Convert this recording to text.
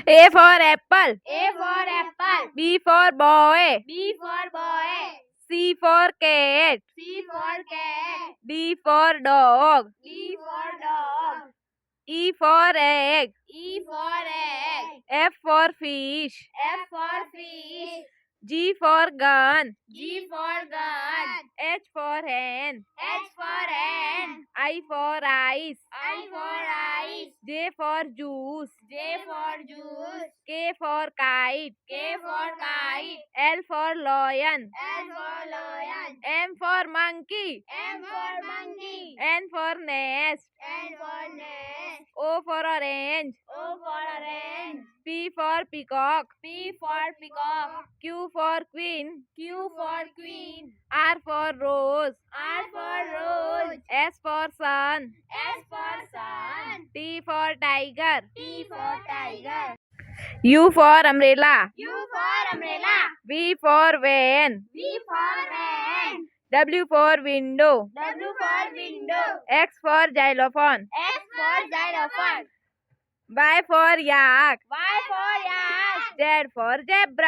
A for apple. A for apple. B for boy. B for boy. C for cat. C for cat. D for dog. D for dog. E for egg. E for egg. F for fish. F for fish. G for gun. G for gun. H for hen. H for hen. I for ice. I for ice. J for juice. J for juice. K for kite. K for kite. L for lion. L for lion. M for monkey. M for monkey. N for nest. N for nest. O for orange. O for orange. P for peacock. P for peacock. Q for queen. Q for queen. R for rose. R for rose. S for sun. S for sun. T for tiger. T for tiger. U for umbrella. U for umbrella. V for van. V for van. W for window. W for window. X for xylophone. X for xylophone. Y for yak. Y for yak. Z for zebra.